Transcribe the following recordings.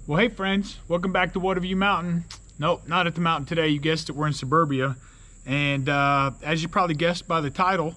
Well, hey friends, welcome back to Watavue Mountain. Nope, not at the mountain today. You guessed it, we're in suburbia. And as you probably guessed by the title,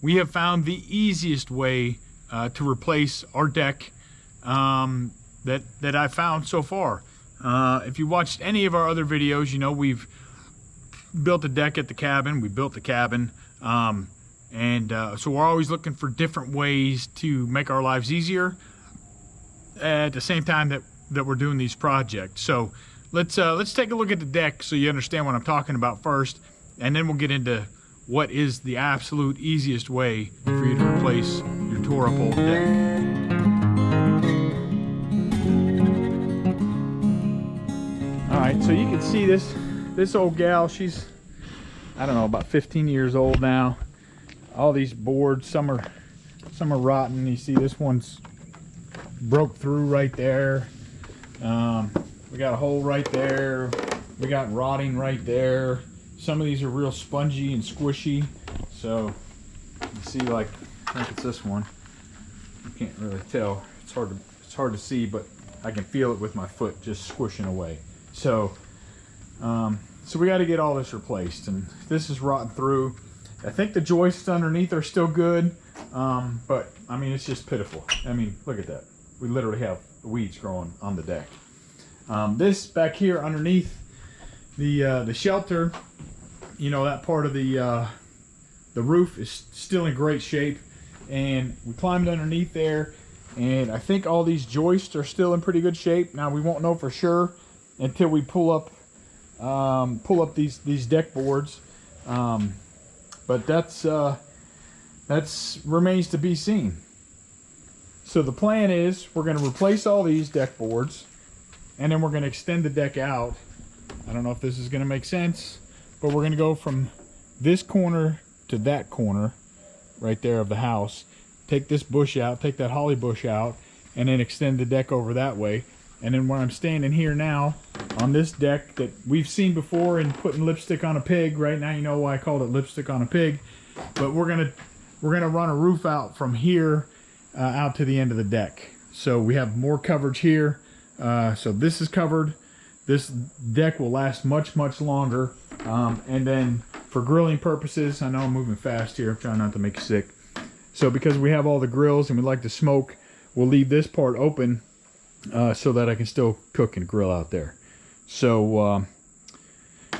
we have found the easiest way to replace our deck that I found so far. If you watched any of our other videos, you know we've built a deck at the cabin. We built the cabin. So we're always looking for different ways to make our lives easier at the same time that we're doing these projects. So let's take a look at the deck so you understand what I'm talking about first, and then we'll get into what is the absolute easiest way for you to replace your tore up old deck. Alright, so you can see this old gal, she's, I don't know, about 15 years old now. All these boards, some are rotten. You see this one's broke through right there. We got a hole right there. We got rotting right there. Some of these are real spongy and squishy. So you see, like, I think it's this one. You can't really tell. It's hard to see, but I can feel it with my foot just squishing away. So we got to get all this replaced, and this is rotting through. I think the joists underneath are still good, but I mean, it's just pitiful. I mean, look at that. We literally have weeds growing on the deck. This back here underneath the shelter, you know, that part of the roof is still in great shape, and we climbed underneath there, and I think all these joists are still in pretty good shape. Now we won't know for sure until we pull up these deck boards, but that's remains to be seen. So the plan is we're going to replace all these deck boards, and then we're going to extend the deck out. I don't know if this is going to make sense, but we're going to go from this corner to that corner right there of the house. Take this bush out, take that holly bush out, and then extend the deck over that way. And then where I'm standing here now on this deck that we've seen before in putting lipstick on a pig, right now you know why I called it lipstick on a pig, but we're gonna run a roof out from here out to the end of the deck. So we have more coverage here. So this is covered. This deck will last much longer, and then for grilling purposes, I know I'm moving fast here, I'm trying not to make you sick. So because we have all the grills and we like to smoke, we'll leave this part open so that I can still cook and grill out there. So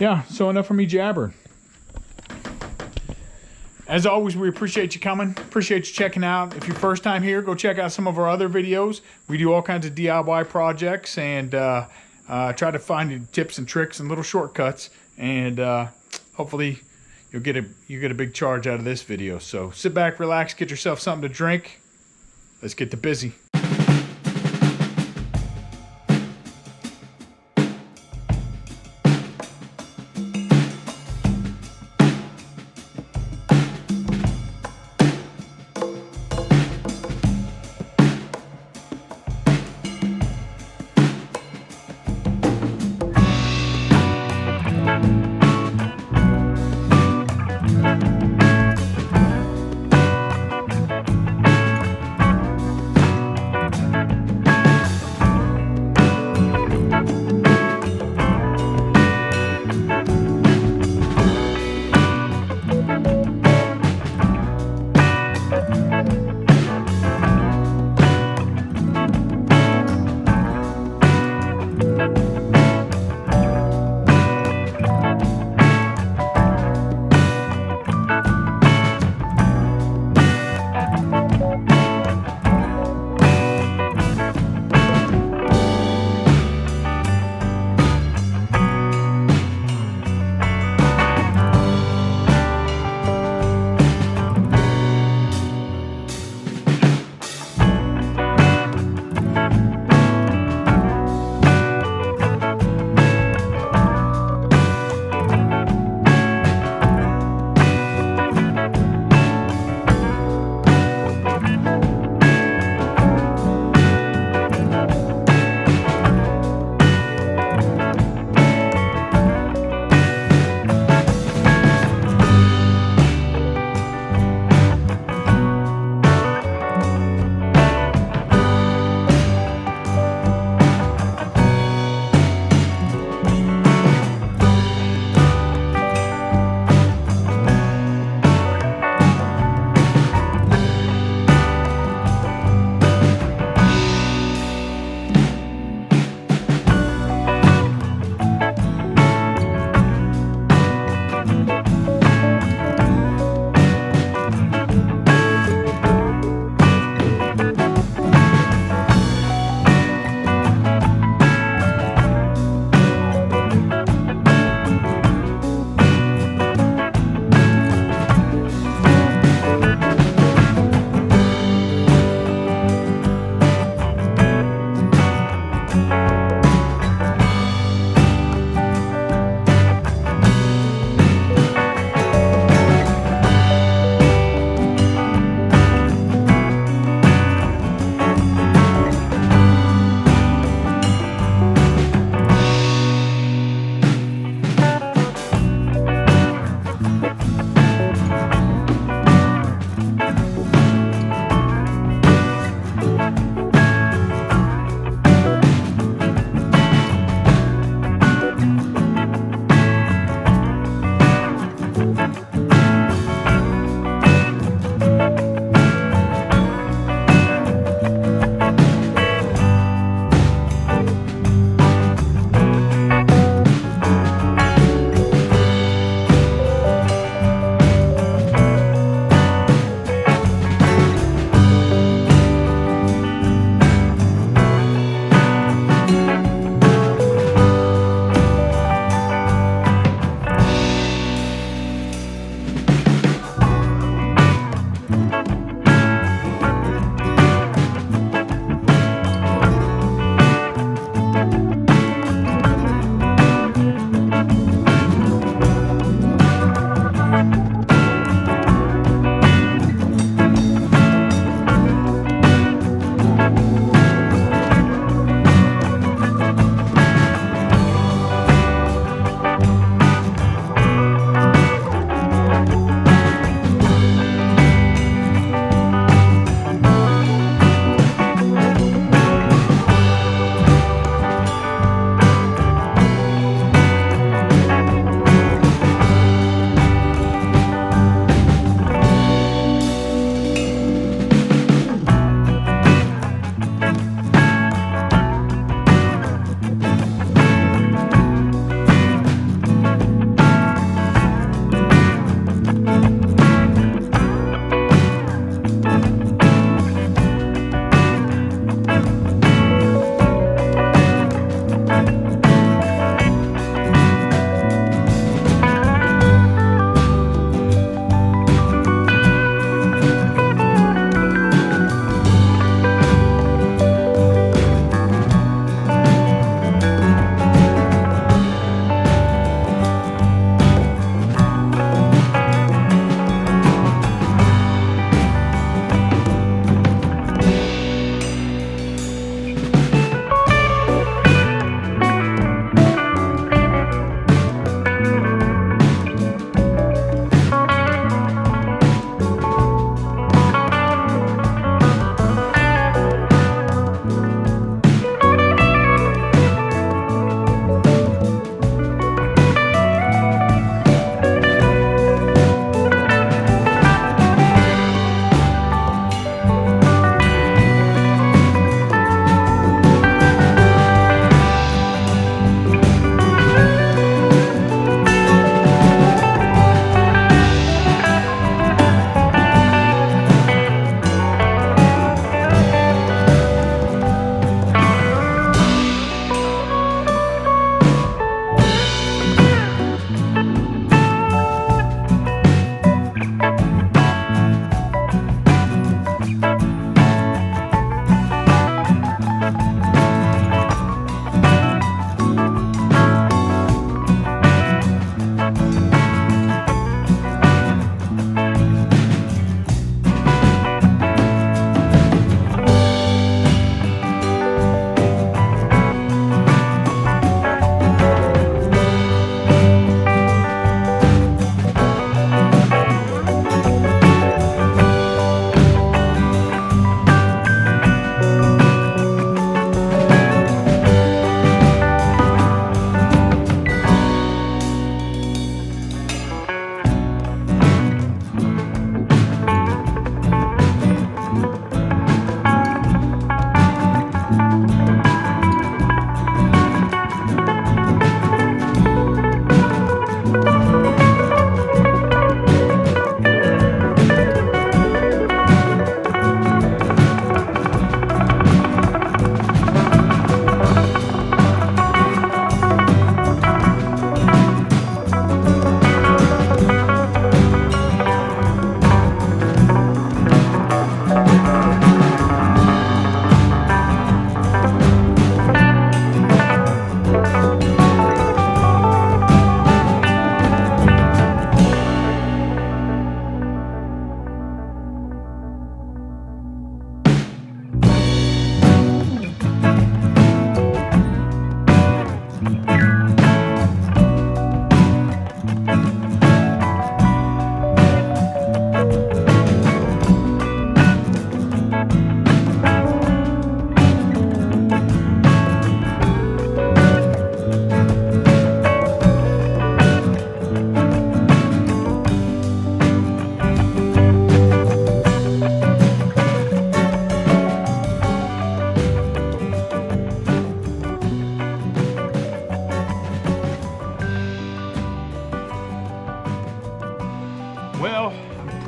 yeah, so enough of me jabbering. As always, we appreciate you coming, appreciate you checking out. If you're first time here, go check out some of our other videos. We do all kinds of DIY projects, and try to find tips and tricks and little shortcuts, and hopefully you'll get a big charge out of this video. So sit back, relax, get yourself something to drink. Let's get to busy.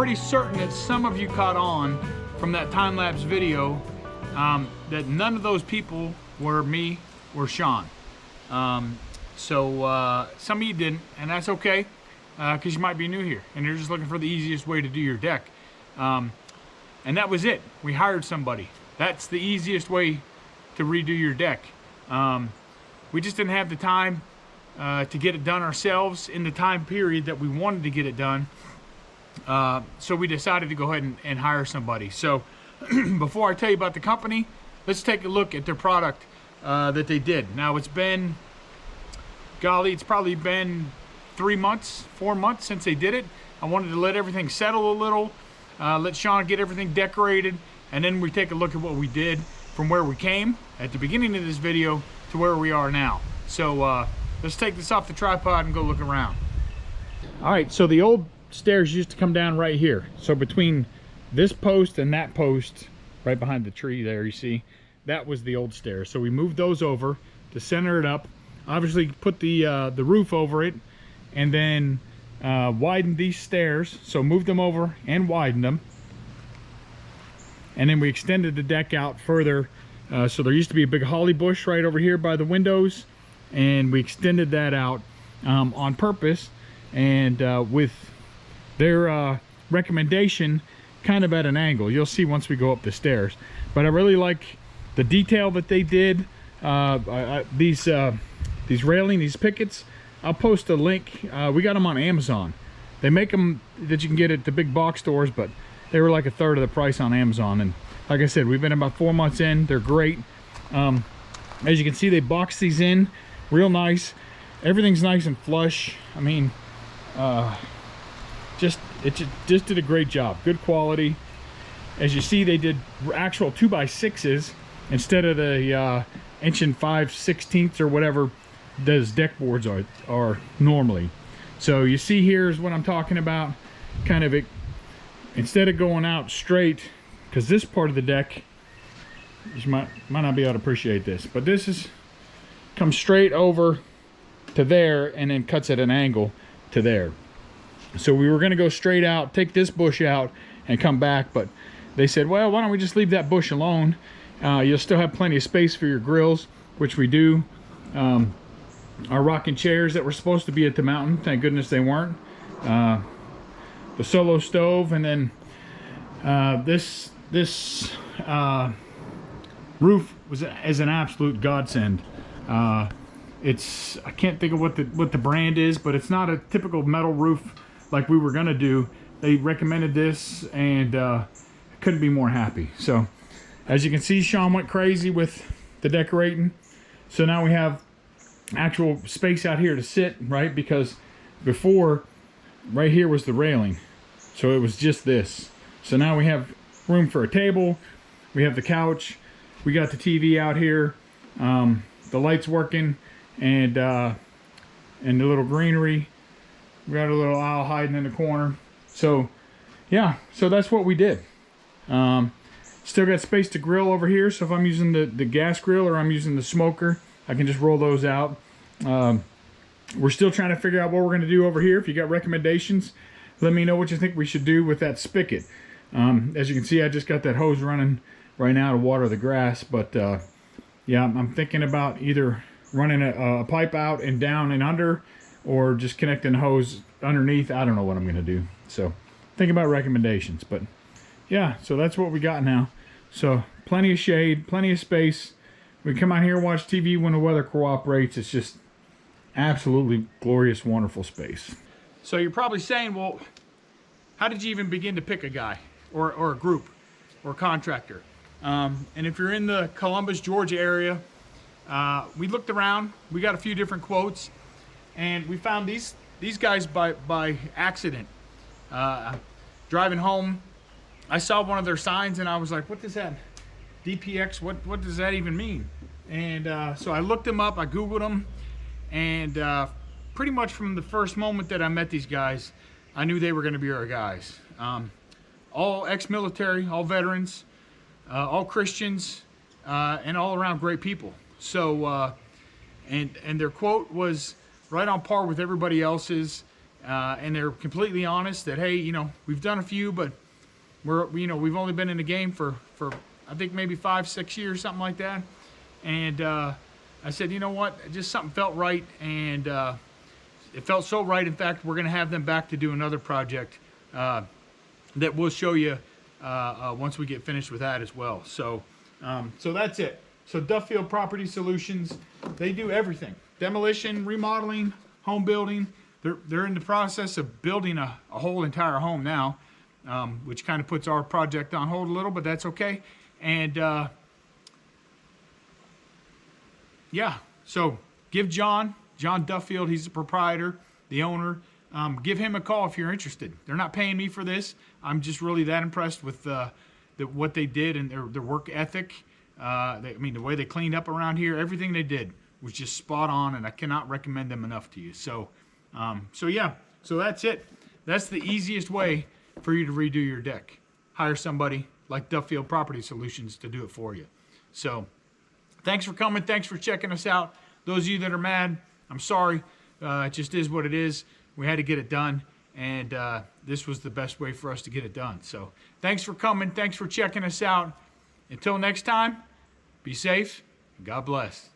pretty certain that some of you caught on from that time-lapse video that none of those people were me or Sean. So some of you didn't, and that's okay, because you might be new here and you're just looking for the easiest way to do your deck. And that was it. We hired somebody. That's the easiest way to redo your deck. We just didn't have the time to get it done ourselves in the time period that we wanted to get it done. So we decided to go ahead and hire somebody. So before I tell you about the company, let's take a look at their product that they did. Now it's been, golly, it's probably been 3 months, 4 months since they did it. I wanted to let everything settle a little, let Sean get everything decorated, and then we take a look at what we did from where we came at the beginning of this video to where we are now. So let's take this off the tripod and go look around. All right, so the old stairs used to come down right here. So between this post and that post, right behind the tree there, you see, that was the old stairs. So we moved those over to center it up. Obviously put the roof over it, and then widened these stairs. So moved them over and widened them. And then we extended the deck out further. So there used to be a big holly bush right over here by the windows, and we extended that out on purpose, and with their recommendation kind of at an angle. You'll see once we go up the stairs. But I really like the detail that they did. These railing, these pickets, I'll post a link. We got them on Amazon. They make them that you can get at the big box stores, but they were like 1/3 of the price on Amazon. And like I said, we've been about 4 months in. They're great. As you can see, they boxed these in real nice. Everything's nice and flush. I mean, it just did a great job. Good quality. As you see, they did actual 2x6s instead of the 1 5/16 or whatever those deck boards are normally. So you see, here's what I'm talking about. Kind of it, instead of going out straight, because this part of the deck, you might not be able to appreciate this, but this is comes straight over to there and then cuts at an angle to there. So we were going to go straight out, take this bush out and come back, but they said, well, why don't we just leave that bush alone? You'll still have plenty of space for your grills, which we do. Our rocking chairs that were supposed to be at the mountain, thank goodness they weren't. The solo stove, and then this roof is an absolute godsend. It's, I can't think of what the brand is, but it's not a typical metal roof like we were gonna do. They recommended this, and couldn't be more happy. So as you can see, Sean went crazy with the decorating. So now we have actual space out here to sit, right? Because before, right here was the railing, so it was just this. So now we have room for a table, we have the couch, we got the TV out here, the lights working, and the little greenery. We got a little owl hiding in the corner. So yeah, so that's what we did. Still got space to grill over here, so if I'm using the gas grill or I'm using the smoker, I can just roll those out. We're still trying to figure out what we're going to do over here. If you got recommendations, let me know what you think we should do with that spigot. As you can see, I just got that hose running right now to water the grass, but yeah, I'm thinking about either running a pipe out and down and under, or just connecting the hose underneath. I don't know what I'm going to do. So think about recommendations, but yeah, so that's what we got now. So plenty of shade, plenty of space. We come out here and watch TV when the weather cooperates. It's just absolutely glorious, wonderful space. So you're probably saying, well, how did you even begin to pick a guy or a group or a contractor? And if you're in the Columbus, Georgia area, we looked around, we got a few different quotes, and we found these guys by accident. Driving home, I saw one of their signs and I was like, what does that, DPX, what does that even mean? And so I looked them up, I Googled them, and pretty much from the first moment that I met these guys, I knew they were going to be our guys. All ex-military, all veterans, all Christians, and all around great people. So, and their quote was right on par with everybody else's. and they're completely honest that, hey, you know, we've done a few, but we've only been in the game for I think maybe 5-6 years, something like that. And I said, you know what, just something felt right, and it felt so right. In fact, we're going to have them back to do another project that we'll show you once we get finished with that as well. So so that's it. So Duffield Property Solutions, they do everything: demolition, remodeling, home building. They're in the process of building a whole entire home now, which kind of puts our project on hold a little, but that's okay. And yeah, so give John Duffield, he's the proprietor, the owner. Give him a call if you're interested. They're not paying me for this. I'm just really that impressed with what they did and their work ethic. I mean, the way they cleaned up around here, everything they did was just spot on, and I cannot recommend them enough to you. So, yeah, so that's it. That's the easiest way for you to redo your deck. Hire somebody like Duffield Property Solutions to do it for you. So, thanks for coming. Thanks for checking us out. Those of you that are mad, I'm sorry. It just is what it is. We had to get it done, and this was the best way for us to get it done. So, thanks for coming. Thanks for checking us out. Until next time, be safe. God bless.